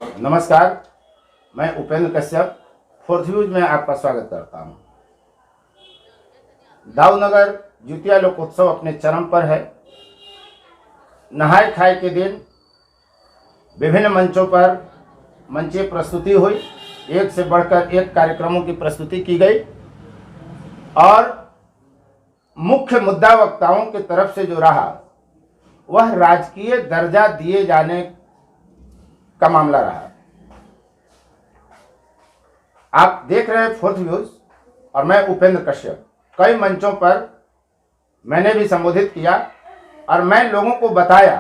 नमस्कार, मैं Upendra Kashyap fourth views में आपका स्वागत करता हूं। दाऊदनगर जितिया लोकोत्सव अपने चरम पर है। नहाय खाए के दिन विभिन्न मंचों पर मंचीय प्रस्तुति हुई, एक से बढ़कर एक कार्यक्रमों की प्रस्तुति की गई और मुख्य मुद्दा वक्ताओं की तरफ से जो रहा वह राजकीय दर्जा दिए जाने का मामला रहा। आप देख रहे हैं फोर्थ व्यूज और मैं उपेंद्र कश्यप। कई मंचों पर मैंने भी संबोधित किया और मैं लोगों को बताया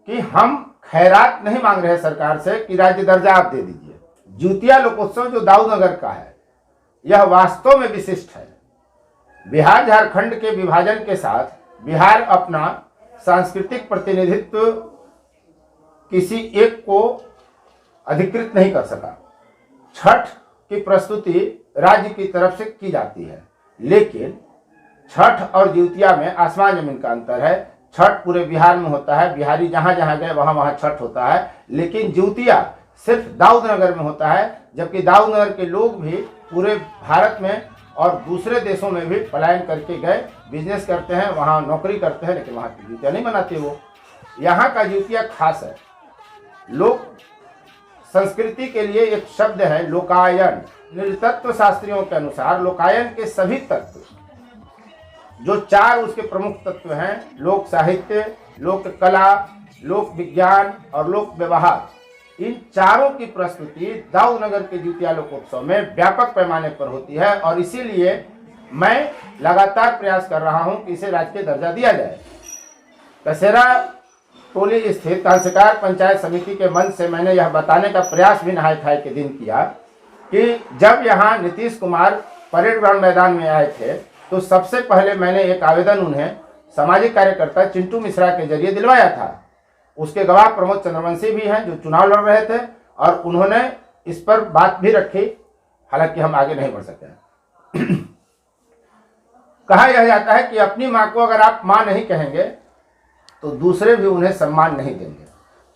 कि हम खैरात नहीं मांग रहे सरकार से कि राज्य दर्जा आप दे दीजिए। जितिया लोकोत्सव जो दाऊदनगर का है यह वास्तव में विशिष्ट है। बिहार झारखंड के विभाजन के साथ बिहार अपना सांस्कृतिक प्रतिनिधित्व किसी एक को अधिकृत नहीं कर सका। छठ की प्रस्तुति राज्य की तरफ से की जाती है, लेकिन छठ और जितिया में आसमान जमीन का अंतर है। छठ पूरे बिहार में होता है, बिहारी जहां जहां गए वहां वहां छठ होता है, लेकिन जितिया सिर्फ दाऊदनगर में होता है, जबकि दाऊदनगर के लोग भी पूरे भारत में और दूसरे देशों में भी पलायन करके गए, बिजनेस करते हैं, वहाँ नौकरी करते हैं, लेकिन वहाँ की जितिया नहीं मनाते। वो यहाँ का जितिया खास है। लोक संस्कृति के लिए एक शब्द है लोकायन। नृतत्व शास्त्रियों के अनुसार लोकायन के सभी तत्व, जो चार उसके प्रमुख तत्व हैं, लोक साहित्य, लोक कला, लोक विज्ञान और लोक व्यवहार, इन चारों की प्रस्तुति दाऊदनगर के जितिया लोकोत्सव में व्यापक पैमाने पर होती है और इसीलिए मैं लगातार प्रयास कर रहा हूं कि इसे राजकीय दर्जा दिया जाए। कसेरा टोली स्थित कांसीकार पंचायत समिति के मंच से मैंने यह बताने का प्रयास भी नहाय खाए के दिन किया कि जब यहाँ नीतीश कुमार परेड ग्राउंड मैदान में आए थे तो सबसे पहले मैंने एक आवेदन उन्हें सामाजिक कार्यकर्ता चिंटू मिश्रा के जरिए दिलवाया था। उसके गवाह प्रमोद चंद्रवंशी भी हैं जो चुनाव लड़ रहे थे और उन्होंने इस पर बात भी रखी, हालांकि हम आगे नहीं बढ़ सके। कहा यह जाता है कि अपनी माँ को अगर आप माँ नहीं कहेंगे तो दूसरे भी उन्हें सम्मान नहीं देंगे।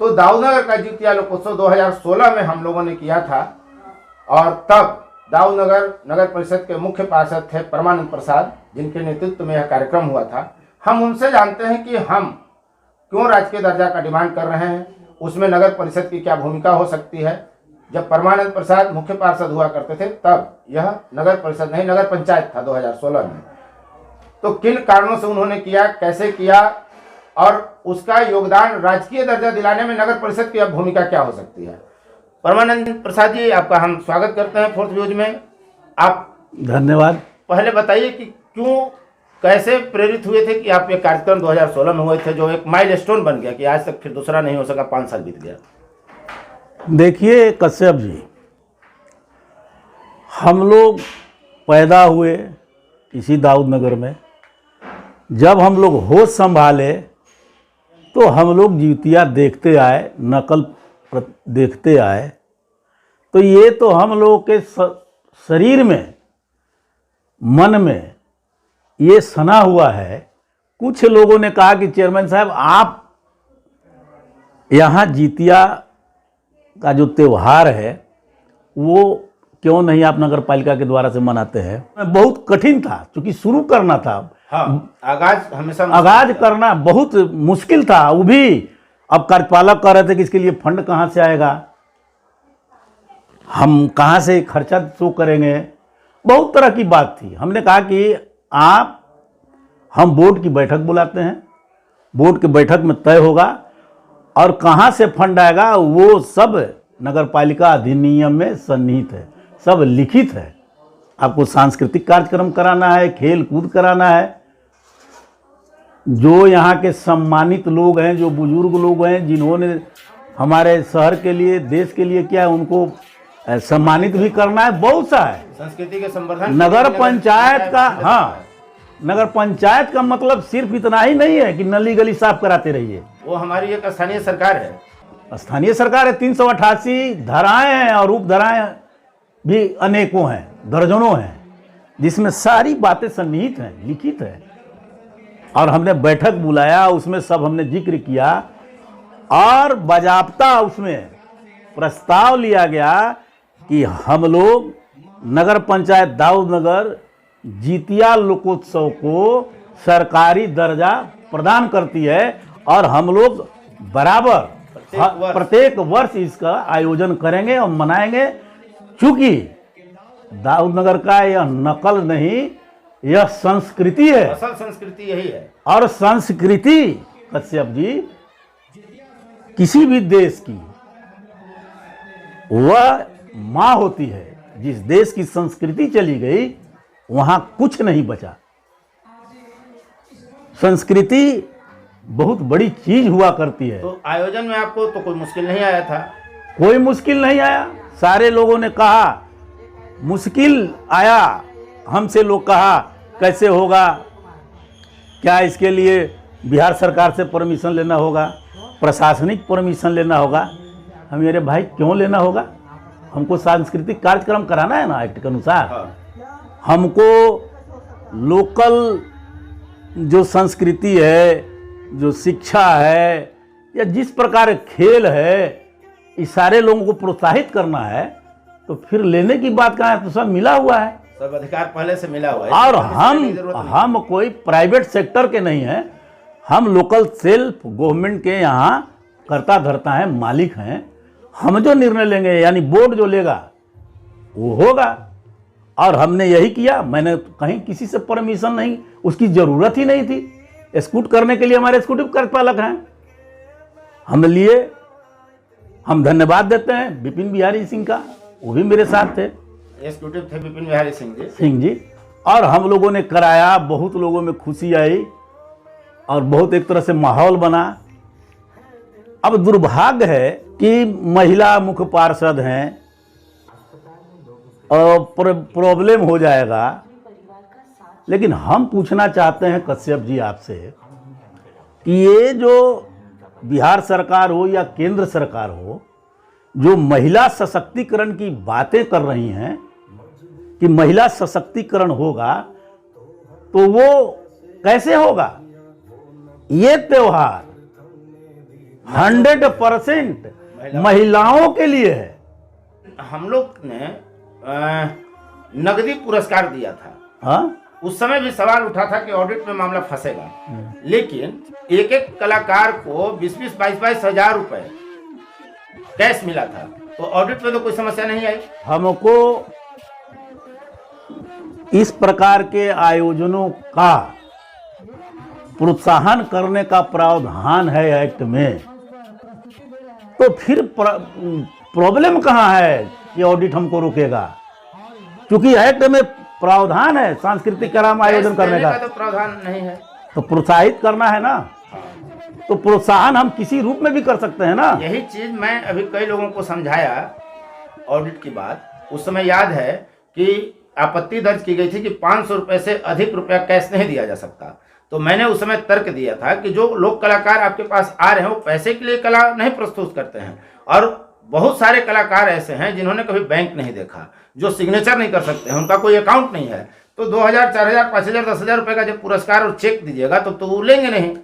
तो दाऊदनगर का जितिया लोकोत्सव 2016 में हम लोगों ने किया था और तब दाऊदनगर नगर परिषद के मुख्य पार्षद थे परमानंद प्रसाद, जिनके नेतृत्व में यह कार्यक्रम हुआ था। हम उनसे जानते हैं कि हम क्यों राजकीय दर्जा का डिमांड कर रहे हैं, उसमें नगर परिषद की क्या भूमिका हो सकती है। जब परमानंद प्रसाद मुख्य पार्षद हुआ करते थे तब यह नगर परिषद नहीं नगर पंचायत था 2016 में। तो किन कारणों से उन्होंने किया, कैसे किया और उसका योगदान राजकीय दर्जा दिलाने में नगर परिषद की अब भूमिका क्या हो सकती है। परमानंद प्रसाद जी, आपका हम स्वागत करते हैं फोर्थ व्यूज में। आप धन्यवाद। पहले बताइए कि क्यों, कैसे प्रेरित हुए थे कि आप ये कार्यक्रम 2016 में हुए थे जो एक माइलस्टोन बन गया कि आज तक फिर दूसरा नहीं हो सका, 5 साल बीत गया। देखिए कश्यप जी, हम लोग पैदा हुए इसी दाऊदनगर में। जब हम लोग होश संभाले तो हम लोग जितिया देखते आए, नकल देखते आए। तो ये तो हम लोग के शरीर में, मन में ये सना हुआ है। कुछ लोगों ने कहा कि चेयरमैन साहब आप यहाँ जितिया का जो त्यौहार है वो क्यों नहीं आप नगर पालिका के द्वारा से मनाते हैं। बहुत कठिन था क्योंकि शुरू करना था। हाँ, आगाज करना बहुत मुश्किल था। वो भी अब कार्यपालक कह रहे थे कि इसके लिए फंड कहाँ से आएगा, हम कहाँ से खर्चा शो करेंगे, बहुत तरह की बात थी। हमने कहा कि हम बोर्ड की बैठक बुलाते हैं, बोर्ड की बैठक में तय होगा और कहाँ से फंड आएगा वो सब नगर पालिका अधिनियम में सन्निहित है, सब लिखित है। आपको सांस्कृतिक कार्यक्रम कराना है, खेल कूद कराना है, जो यहाँ के सम्मानित लोग हैं, जो बुजुर्ग लोग हैं जिन्होंने हमारे शहर के लिए, देश के लिए किया है, उनको सम्मानित भी करना है। बहुत सा है संस्कृति के संवर्धन। नगर पंचायत का, हाँ, नगर पंचायत का मतलब सिर्फ इतना ही नहीं है कि नली गली साफ कराते रहिए। वो हमारी एक स्थानीय सरकार है। स्थानीय सरकार है, 388 धाराएं हैं और उपधाराएं भी अनेकों हैं, दर्जनों हैं, जिसमें सारी बातें सन्निहित हैं, लिखित है। और हमने बैठक बुलाया, उसमें सब हमने जिक्र किया और बाजाप्ता उसमें प्रस्ताव लिया गया कि हम लोग नगर पंचायत दाऊदनगर जितिया लोकोत्सव को सरकारी दर्जा प्रदान करती है और हम लोग बराबर प्रत्येक वर्ष इसका आयोजन करेंगे और मनाएंगे। चूंकि दाऊदनगर का यह नकल नहीं, यह संस्कृति है। असल संस्कृति यही है। और संस्कृति कश्यप जी किसी भी देश की वह माँ होती है। जिस देश की संस्कृति चली गई वहां कुछ नहीं बचा। संस्कृति बहुत बड़ी चीज हुआ करती है। तो आयोजन में आपको तो कोई मुश्किल नहीं आया था? कोई मुश्किल नहीं आया। सारे लोगों ने कहा मुश्किल आया, हमसे लोग कहा कैसे होगा, क्या इसके लिए बिहार सरकार से परमिशन लेना होगा, प्रशासनिक परमिशन लेना होगा। हम मेरे भाई क्यों लेना होगा, हमको सांस्कृतिक कार्यक्रम कराना है ना एक्ट के अनुसार। हमको लोकल जो संस्कृति है, जो शिक्षा है या जिस प्रकार खेल है, इस सारे लोगों को प्रोत्साहित करना है। तो फिर लेने की बात कहाँ है, तो सब मिला हुआ है, सब अधिकार पहले से मिला हुआ है। और हम कोई प्राइवेट सेक्टर के नहीं हैं, हम लोकल सेल्फ गवर्नमेंट के यहाँ कर्ता धर्ता हैं, मालिक हैं। हम जो निर्णय लेंगे यानी बोर्ड जो लेगा वो होगा। और हमने यही किया। मैंने कहीं किसी से परमिशन नहीं, उसकी जरूरत ही नहीं थी। स्कूट करने के लिए हमारे एक्जीक्यूटिव कार्यपालक हैं, हम लिए। हम धन्यवाद देते हैं विपिन बिहारी सिंह का, वो भी मेरे साथ थे। एक्जीक्यूटिव थे विपिन बिहारी सिंह जी। और हम लोगों ने कराया, बहुत लोगों में खुशी आई और बहुत एक तरह से माहौल बना। अब दुर्भाग्य है कि महिला मुख्य पार्षद हैं और प्रॉब्लम हो जाएगा। लेकिन हम पूछना चाहते हैं कश्यप जी आपसे कि ये जो बिहार सरकार हो या केंद्र सरकार हो, जो महिला सशक्तिकरण की बातें कर रही हैं कि महिला सशक्तिकरण होगा, तो वो कैसे होगा? ये त्योहार 100% महिलाओं के लिए है। हम लोग ने नगदी पुरस्कार दिया था। हाँ? उस समय भी सवाल उठा था कि ऑडिट में मामला फंसेगा, लेकिन एक एक कलाकार को 20-20, 22-22 हजार रुपए कैश मिला था, तो ऑडिट में तो कोई समस्या नहीं आई। हमको इस प्रकार के आयोजनों का प्रोत्साहन करने का प्रावधान है एक्ट में, तो फिर प्रॉब्लम कहाँ है कि ऑडिट हमको रोकेगा? क्योंकि एक्ट में प्रावधान है सांस्कृतिक कार्यक्रम आयोजन करने का, तो प्रावधान नहीं है। तो प्रोत्साहित करना है ना, तो प्रोत्साहन हम किसी रूप में भी कर सकते हैं ना। यही चीज मैं अभी कई लोगों को समझाया ऑडिट की बात। उस समय याद है कि आपत्ति दर्ज की गई थी कि 500 रुपए से अधिक रुपया कैश नहीं दिया जा सकता। तो मैंने उस समय तर्क दिया था कि जो लोग कलाकार आपके पास आ रहे हैं वो पैसे के लिए कला नहीं प्रस्तुत करते हैं, और बहुत सारे कलाकार ऐसे हैं जिन्होंने कभी बैंक नहीं देखा, जो सिग्नेचर नहीं कर सकते हैं, उनका कोई अकाउंट नहीं है। तो 2000, 4000, 5000, 10,000 रुपए का जब पुरस्कार और चेक दीजिएगा तो वो लेंगे नहीं।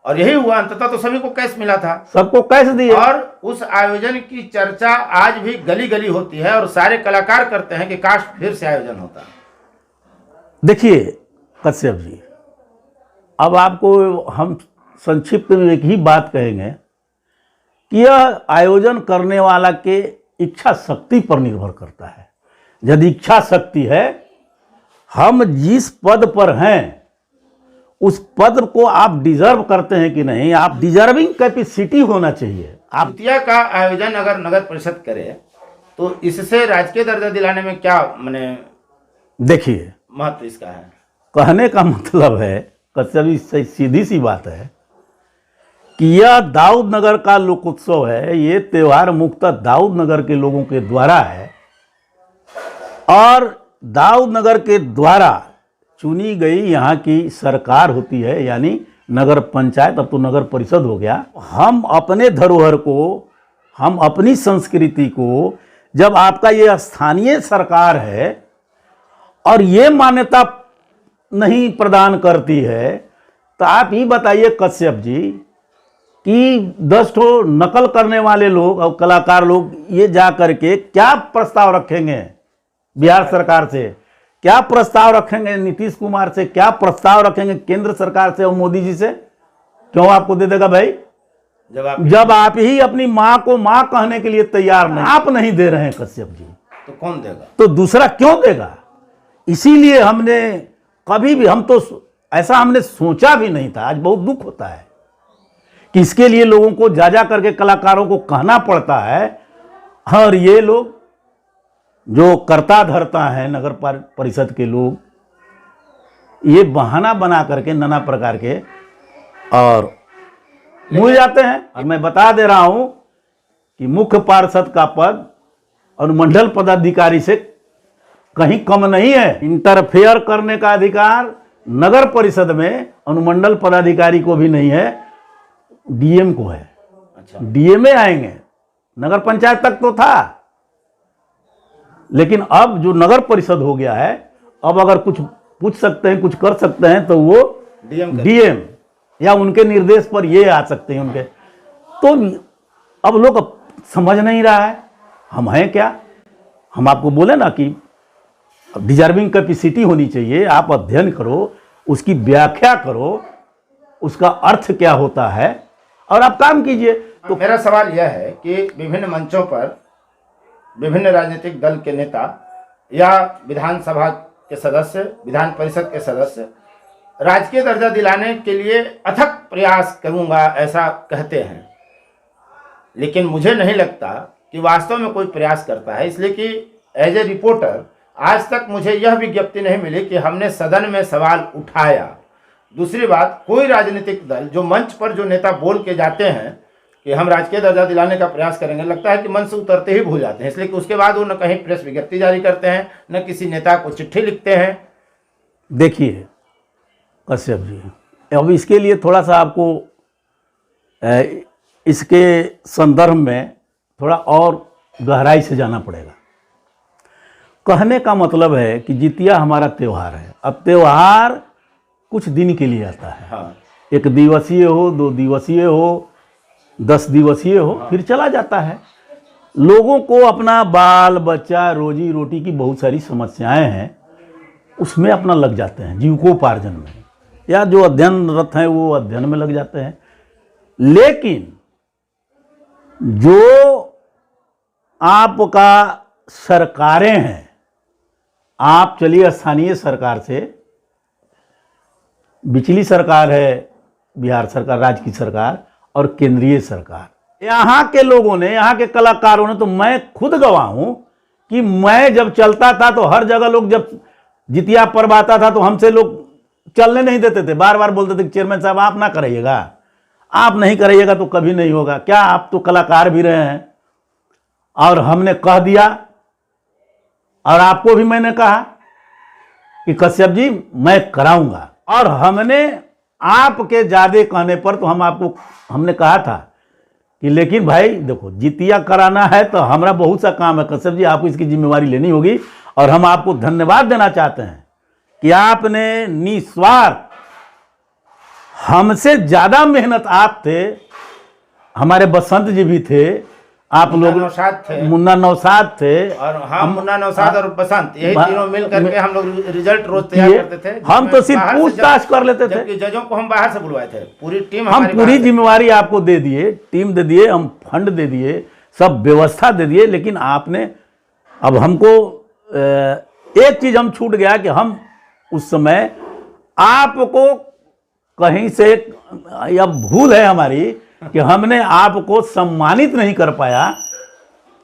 और यही हुआ, अंततः तो सभी को कैश मिला था, सबको कैश दिया। और उस आयोजन की चर्चा आज भी गली गली होती है और सारे कलाकार करते हैं कि काश फिर से आयोजन होता। देखिए कश्यप जी, अब आपको हम संक्षिप्त में एक ही बात कहेंगे कि यह आयोजन करने वाला के इच्छा शक्ति पर निर्भर करता है। यदि इच्छा शक्ति है, हम जिस पद पर हैं उस पद को आप डिजर्व करते हैं कि नहीं, आप डिजर्विंग कैपेसिटी होना चाहिए। आप जितिया का आयोजन अगर नगर परिषद करे तो इससे राजकीय दर्जा दिलाने में क्या माने, देखिए महत्व इसका है? कहने का मतलब है कश्यप, सीधी सी बात है कि यह दाऊदनगर का लोकोत्सव है। ये त्यौहार मुख्यतः दाऊदनगर के लोगों के द्वारा है और दाऊदनगर के द्वारा चुनी गई यहाँ की सरकार होती है, यानी नगर पंचायत, अब तो नगर परिषद हो गया। हम अपने धरोहर को, हम अपनी संस्कृति को, जब आपका ये स्थानीय सरकार है और ये मान्यता नहीं प्रदान करती है, तो आप ही बताइए कश्यप जी कि 10 ठो नकल करने वाले लोग और कलाकार लोग ये जा करके क्या प्रस्ताव रखेंगे बिहार सरकार से, क्या प्रस्ताव रखेंगे नीतीश कुमार से, क्या प्रस्ताव रखेंगे केंद्र सरकार से और मोदी जी से? क्यों आपको दे देगा भाई? जब आप ही अपनी माँ को माँ कहने के लिए तैयार नहीं, आप नहीं दे रहे हैं कश्यप जी, तो कौन देगा? तो दूसरा क्यों देगा? इसीलिए हमने कभी भी, हम तो ऐसा हमने सोचा भी नहीं था। आज बहुत दुख होता है कि इसके लिए लोगों को जा जा करके कलाकारों को कहना पड़ता है। और ये लोग जो करता धरता है नगर परिषद के लोग, ये बहाना बना करके नाना प्रकार के और भूल जाते हैं। और मैं बता दे रहा हूं कि मुख्य पार्षद का पद अनुमंडल पदाधिकारी से कहीं कम नहीं है। इंटरफेयर करने का अधिकार नगर परिषद में अनुमंडल पदाधिकारी को भी नहीं है, डीएम को है। अच्छा, डीएम आएंगे, नगर पंचायत तक तो था, लेकिन अब जो नगर परिषद हो गया है, अब अगर कुछ पूछ सकते हैं, कुछ कर सकते हैं, तो वो डीएम या उनके निर्देश पर ये आ सकते हैं उनके। तो अब लोग समझ नहीं रहा है हम हैं क्या। हम आपको बोले ना कि डिजर्विंग कैपेसिटी होनी चाहिए, आप अध्ययन करो, उसकी व्याख्या करो, उसका अर्थ क्या होता है और आप काम कीजिए। तो मेरा सवाल यह है कि विभिन्न मंचों पर विभिन्न राजनीतिक दल के नेता या विधानसभा के सदस्य, विधान परिषद के सदस्य राजकीय दर्जा दिलाने के लिए अथक प्रयास करूंगा ऐसा कहते हैं, लेकिन मुझे नहीं लगता कि वास्तव में कोई प्रयास करता है। इसलिए कि एज ए रिपोर्टर आज तक मुझे यह विज्ञप्ति नहीं मिली कि हमने सदन में सवाल उठाया। दूसरी बात, कोई राजनीतिक दल जो मंच पर जो नेता बोल के जाते हैं कि हम राजकीय दर्जा दिलाने का प्रयास करेंगे, लगता है कि मंच से उतरते ही भूल जाते हैं। इसलिए कि उसके बाद वो न कहीं प्रेस विज्ञप्ति जारी करते हैं, न किसी नेता को चिट्ठी लिखते हैं। देखिए कश्यप जी, अब इसके लिए थोड़ा सा आपको इसके संदर्भ में थोड़ा और गहराई से जाना पड़ेगा। कहने का मतलब है कि जितिया हमारा त्यौहार है। अब त्यौहार कुछ दिन के लिए आता है। हाँ। 1 दिवसीय हो, 2 दिवसीय हो, 10 दिवसीय हो, फिर चला जाता है। लोगों को अपना बाल बच्चा, रोजी रोटी की बहुत सारी समस्याएं हैं, उसमें अपना लग जाते हैं, जीविकोपार्जन में, या जो अध्ययनरत हैं वो अध्ययन में लग जाते हैं। लेकिन जो आपका सरकारें हैं, आप चलिए स्थानीय सरकार से, बिचली सरकार है बिहार सरकार, राज्य की सरकार, और केंद्रीय सरकार, यहाँ के लोगों ने, यहाँ के कलाकारों ने, तो मैं खुद गवाह हूं कि मैं जब चलता था तो हर जगह लोग, जब जितिया पर्व आता था तो हमसे लोग चलने नहीं देते थे, बार बार बोलते थे कि चेयरमैन साहब आप ना कराइएगा, आप नहीं कराइएगा तो कभी नहीं होगा। क्या आप तो कलाकार भी रहे हैं, और हमने कह दिया, और आपको भी मैंने कहा कि कश्यप जी मैं कराऊंगा, और हमने आपके ज्यादा कहने पर तो हमने कहा था कि लेकिन भाई देखो, जितिया कराना है तो हमारा बहुत सा काम है कश्यप जी, आपको इसकी जिम्मेवारी लेनी होगी। और हम आपको धन्यवाद देना चाहते हैं कि आपने निस्वार्थ, हमसे ज्यादा मेहनत आप थे, हमारे बसंत जी भी थे, आप लोग मुन्ना नौशाद थे, और हम मुन्ना नौशाद और बसंत, यही तीनों मिल करके हम लोग रिजल्ट रोज तैयार करते थे। हम तो सिर्फ पूछताछ कर लेते थे, जबकि जजों को हम बाहर से बुलवाए थे। पूरी टीम, हम पूरी जिम्मेवारी आपको दे दिए, टीम दे दिए, हम फंड दे दिए, सब व्यवस्था दे दिए। लेकिन आपने, अब हमको एक चीज हम छूट गया कि हम उस समय आपको कहीं से, या भूल है हमारी कि हमने आपको सम्मानित नहीं कर पाया,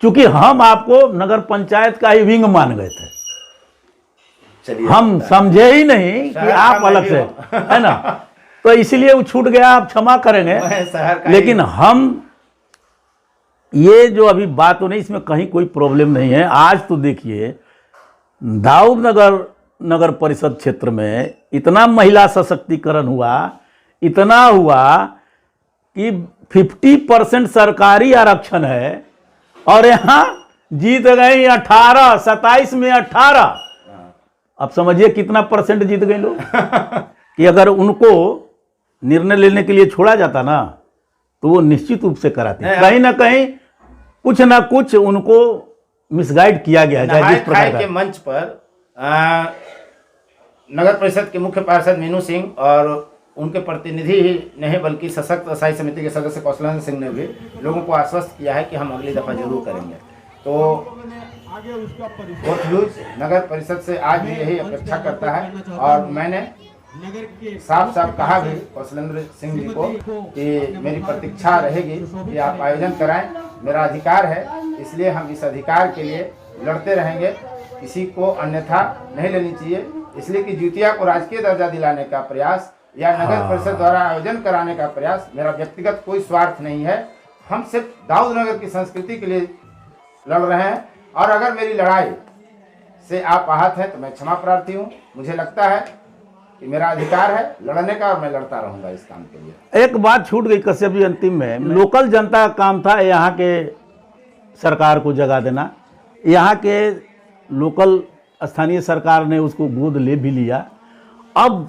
क्योंकि हम आपको नगर पंचायत का ही विंग मान गए थे। हम समझे ही नहीं कि आप अलग से, है ना, तो इसलिए वो छूट गया, आप क्षमा करेंगे। लेकिन हम, ये जो अभी बात हो नहीं, इसमें कहीं कोई प्रॉब्लम नहीं है। आज तो देखिए दाऊद नगर परिषद क्षेत्र में इतना महिला सशक्तिकरण हुआ, इतना हुआ कि 50% सरकारी आरक्षण है, और यहाँ जीत गए 18, 27 में 18। अब समझिए कितना परसेंट जीत गए लोग। कि अगर उनको निर्णय लेने के लिए छोड़ा जाता ना, तो वो निश्चित रूप से कराती है। नहीं, कहीं ना कहीं कुछ ना कुछ उनको मिसगाइड किया गया है। चाहे नहाय जिस प्रकार खाए का के मंच पर नगर परिषद के मुख्य पार्षद मीनू सिंह और उनके प्रतिनिधि ही नहीं बल्कि सशक्त अस्थायी समिति के सदस्य कौशलेंद्र सिंह ने भी लोगों को आश्वस्त किया है कि हम अगली दफा जरूर करेंगे। तो फोर्थ व्यूज नगर परिषद से आज भी यही अपेक्षा करता है और मैंने साफ साफ कहा भी कौशलेंद्र सिंह जी को कि मेरी प्रतीक्षा रहेगी कि आप आयोजन कराएं, मेरा अधिकार है, इसलिए हम इस अधिकार के लिए लड़ते रहेंगे। किसी को अन्यथा नहीं लेनी चाहिए, इसलिए कि जिउतिया को राजकीय दर्जा दिलाने का प्रयास या नगर परिषद द्वारा आयोजन कराने का प्रयास मेरा व्यक्तिगत कोई स्वार्थ नहीं है। हम सिर्फ दाऊद नगर की संस्कृति के लिए लड़ रहे हैं और अगर मेरी लड़ाई से आप आहत हैं तो मैं क्षमा प्रार्थी हूँ। मुझे लगता है कि मेरा अधिकार है लड़ने का और मैं लड़ता रहूंगा इस काम के लिए। एक बात छूट गई कश्यप जी अंतिम में, लोकल जनता का काम था यहाँ के सरकार को जगा देना। यहाँ के लोकल स्थानीय सरकार ने उसको गोद ले भी लिया। अब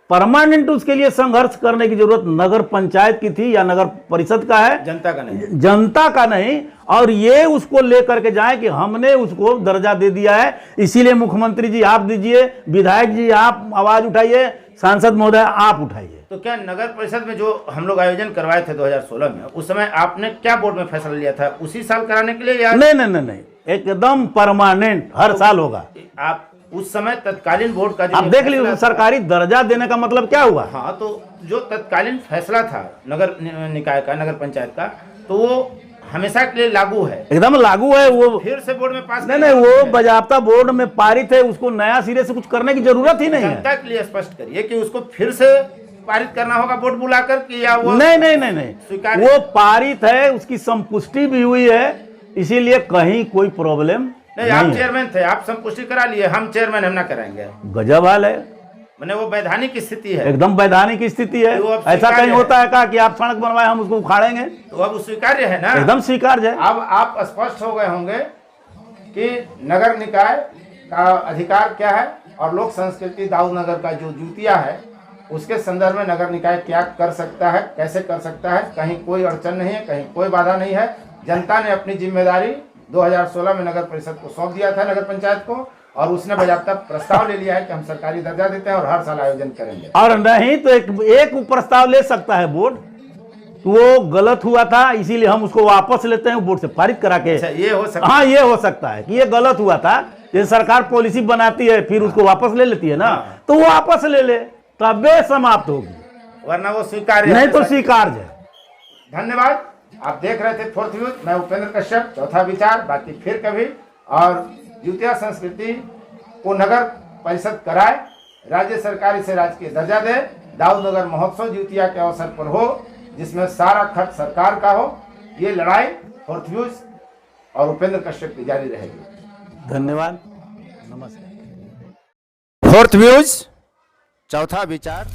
परमानेंट उसके लिए संघर्ष करने की जरूरत नगर पंचायत की थी या नगर परिषद का है, जनता का नहीं, जनता का नहीं। और ये उसको लेकर के जाए कि हमने उसको दर्जा दे दिया है, इसीलिए मुख्यमंत्री जी आप दीजिए, विधायक जी आप आवाज उठाइए, सांसद महोदय आप उठाइए। तो क्या नगर परिषद में जो हम लोग आयोजन करवाए थे 2016 में, उस समय आपने क्या बोर्ड में फैसला लिया था? उसी साल कराने के लिए या नहीं नहीं नहीं नहीं, एकदम परमानेंट हर साल होगा। आप उस समय तत्कालीन बोर्ड का जो आप देख लीजिए फैसला था- सरकारी दर्जा देने का मतलब क्या हुआ। हाँ, तो जो तत्कालीन फैसला था नगर निकाय का, नगर पंचायत का, तो वो हमेशा के लिए लागू है, एकदम लागू है वो। फिर से बोर्ड में पास नहीं नहीं, वो बजाबता बोर्ड में पारित है, उसको नया सिरे से कुछ करने की जरूरत ही नहीं है। जनता के लिए स्पष्ट करिए कि उसको फिर से पारित करना होगा बोर्ड बुलाकर कि या वो नहीं नहीं नहीं नहीं, स्वीकार्य- वो पारित है, उसकी संपुष्टि भी हुई है, इसीलिए कहीं कोई प्रॉब्लम नहीं। आप चेयरमैन थे, आप संपुष्टि करा लिए, हम चेयरमैन हम ना कराएंगे। गजब हाल है, मैंने वो वैधानिक स्थिति है, एकदम वैधानिक स्थिति है। वो अब ऐसा स्वीकार्य कहीं है। होता है का कि आप सड़क बनवाए हम उसको उखाड़ेंगे? तो अब स्वीकार्य है ना, एकदम स्वीकार्य है। अब आप स्पष्ट हो गए होंगे कि नगर निकाय का अधिकार क्या है और लोक संस्कृति दाऊद नगर का जो जिउतिया है उसके संदर्भ में नगर निकाय क्या कर सकता है, कैसे कर सकता है। कहीं कोई अड़चन नहीं है, कहीं कोई बाधा नहीं है। जनता ने अपनी जिम्मेदारी 2016 में नगर परिषद को सौंप दिया था, नगर पंचायत को, और उसने बजाबता प्रस्ताव ले लिया है कि हम सरकारी दर्जा देते हैं और हर साल आयोजन करेंगे। और नहीं तो एक प्रस्ताव ले सकता है बोर्ड, वो गलत हुआ था इसीलिए हम उसको वापस लेते हैं बोर्ड से पारित करा के। अच्छा, ये हो सकता हाँ, ये हो सकता है कि ये गलत हुआ था। जैसे सरकार पॉलिसी बनाती है फिर उसको वापस ले लेती है ना, तो वो वापस ले ले तबे समाप्त होगी, वरना वो स्वीकार्य नहीं है। तो स्वीकार्य है। धन्यवाद। आप देख रहे थे फोर्थ व्यूज, मैं उपेंद्र कश्यप, चौथा विचार। बाकी फिर कभी, और जिउतिया संस्कृति को नगर परिषद कराए, राज्य सरकार इसे राजकीय दर्जा दे, दाऊद नगर महोत्सव जिउतिया के अवसर पर हो जिसमें सारा खर्च सरकार का हो। ये लड़ाई फोर्थ व्यूज और उपेंद्र कश्यप की जारी रहेगी। धन्यवाद, नमस्कार। फोर्थ व्यूज, चौथा विचार।